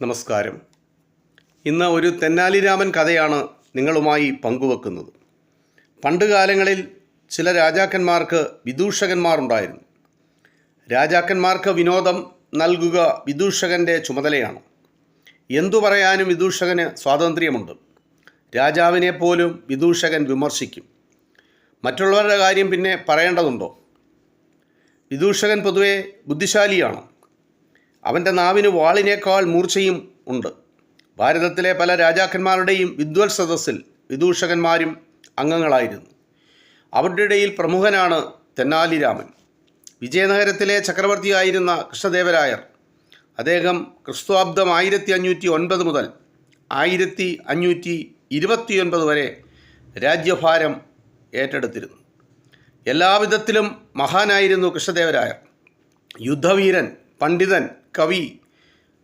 നമസ്കാരം. ഇന്ന് ഒരു തെന്നാലി രാമൻ കഥയാണ് നിങ്ങളുമായി പങ്കുവെക്കുന്നത്. പണ്ടുകാലങ്ങളിൽ ചില രാജാക്കന്മാർക്ക് വിദൂഷകന്മാരുണ്ടായിരുന്നു. രാജാക്കന്മാർക്ക് വിനോദം നൽകുക വിദൂഷകൻ്റെ ചുമതലയാണ്. എന്തു പറയാനും വിദൂഷകന് സ്വാതന്ത്ര്യമുണ്ട്. രാജാവിനെ പോലും വിദൂഷകൻ വിമർശിക്കും. മറ്റുള്ളവരുടെ കാര്യം പിന്നെ പറയേണ്ടതുണ്ടോ? വിദൂഷകൻ പൊതുവെ ബുദ്ധിശാലിയാണ്. അവൻ്റെ നാവിന് വാളിനേക്കാൾ മൂർച്ചയും ഉണ്ട്. ഭാരതത്തിലെ പല രാജാക്കന്മാരുടെയും വിദ്വൽ സദസ്സിൽ വിദൂഷകന്മാരും അംഗങ്ങളായിരുന്നു. അവരുടെ ഇടയിൽ പ്രമുഖനാണ് തെന്നാലി രാമൻ. വിജയനഗരത്തിലെ ചക്രവർത്തിയായിരുന്ന കൃഷ്ണദേവരായർ. അദ്ദേഹം ക്രിസ്തുവാബ്ദം 1509 മുതൽ 1529 വരെ രാജ്യഭാരം ഏറ്റെടുത്തിരുന്നു. എല്ലാവിധത്തിലും മഹാനായിരുന്നു കൃഷ്ണദേവരായർ. യുദ്ധവീരൻ, പണ്ഡിതൻ, കവി,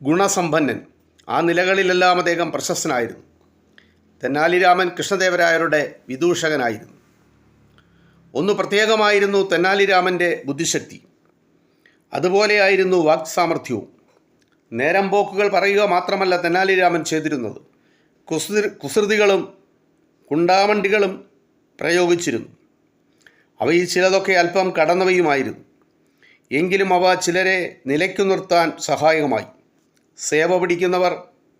ഗുണസമ്പന്നൻ, ആ നിലകളിലെല്ലാം അദ്ദേഹം പ്രശസ്തനായിരുന്നു. തെന്നാലി രാമൻ കൃഷ്ണദേവരായരുടെ വിദൂഷകനായിരുന്നു. ഒന്ന് പ്രത്യേകമായിരുന്നു തെന്നാലി രാമൻ്റെ ബുദ്ധിശക്തി. അതുപോലെയായിരുന്നു വാക്സാമർഥ്യവും. നേരം പോക്കുകൾ പറയുക മാത്രമല്ല തെന്നാലി രാമൻ ചെയ്തിരുന്നത്. കുസൃതികളും കുണ്ടാമണ്ടികളും പ്രയോഗിച്ചിരുന്നു. അവയിൽ ചിലതൊക്കെ അല്പം കടന്നവയുമായിരുന്നു. എങ്കിലും അവ ചിലരെ നിലയ്ക്കു നിർത്താൻ സഹായകമായി. സേവ പിടിക്കുന്നവർ,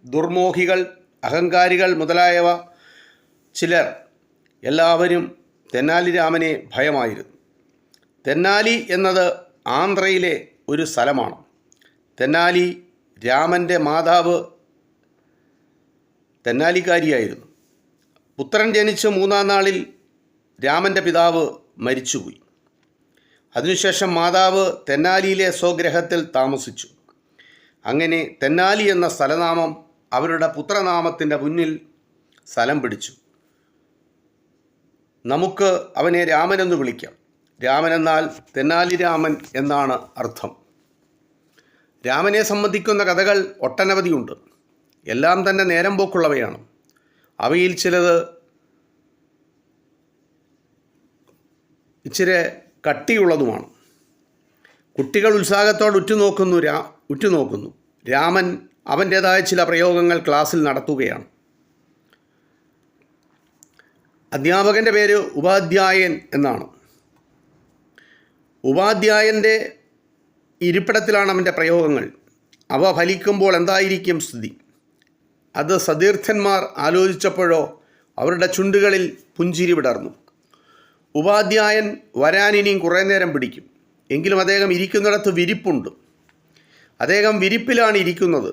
ദുർമോഹികൾ, അഹങ്കാരികൾ മുതലായവ ചിലർ എല്ലാവരും തെന്നാലി രാമനെ ഭയമായിരുന്നു. തെന്നാലി എന്നത് ആന്ധ്രയിലെ ഒരു സ്ഥലമാണ്. തെന്നാലി രാമൻ്റെ മാതാവ് തെന്നാലിക്കാരിയായിരുന്നു. പുത്രൻ ജനിച്ച് 3-ാം നാളിൽ രാമൻ്റെ പിതാവ് മരിച്ചുപോയി. അതിനുശേഷം മാതാവ് തെന്നാലിയിലെ സ്വഗ്രഹത്തിൽ താമസിച്ചു. അങ്ങനെ തെന്നാലി എന്ന സ്ഥലനാമം അവരുടെ പുത്രനാമത്തിൻ്റെ മുന്നിൽ സ്ഥലം പിടിച്ചു. നമുക്ക് അവനെ രാമനെന്ന് വിളിക്കാം. രാമൻ എന്നാൽ തെന്നാലി രാമൻ എന്നാണ് അർത്ഥം. രാമനെ സംബന്ധിക്കുന്ന കഥകൾ ഒട്ടനവധിയുണ്ട്. എല്ലാം തന്നെ നേരം പോക്കുള്ളവയാണ്. അവയിൽ ചിലത് ഇച്ചിരി കട്ടിയുള്ളതുമാണ്. കുട്ടികൾ ഉത്സാഹത്തോടെ ഉറ്റുനോക്കുന്നു. രാമൻ അവൻ്റേതായ ചില പ്രയോഗങ്ങൾ ക്ലാസ്സിൽ നടത്തുകയാണ്. അധ്യാപകൻ്റെ പേര് ഉപാധ്യായൻ എന്നാണ്. ഉപാധ്യായൻ്റെ ഇരിപ്പിടത്തിലാണ് അവൻ്റെ പ്രയോഗങ്ങൾ. അവ ഫലിക്കുമ്പോൾ എന്തായിരിക്കും സ്ഥിതി? അത് സതീർത്ഥന്മാർ ആലോചിച്ചപ്പോഴോ അവരുടെ ചുണ്ടുകളിൽ പുഞ്ചിരി വിടർന്നു. ഉപാധ്യായൻ വരാനിനിയും കുറേ നേരം പിടിക്കും. എങ്കിലും അദ്ദേഹം ഇരിക്കുന്നിടത്ത് വിരിപ്പുണ്ട്. അദ്ദേഹം വിരിപ്പിലാണ് ഇരിക്കുന്നത്.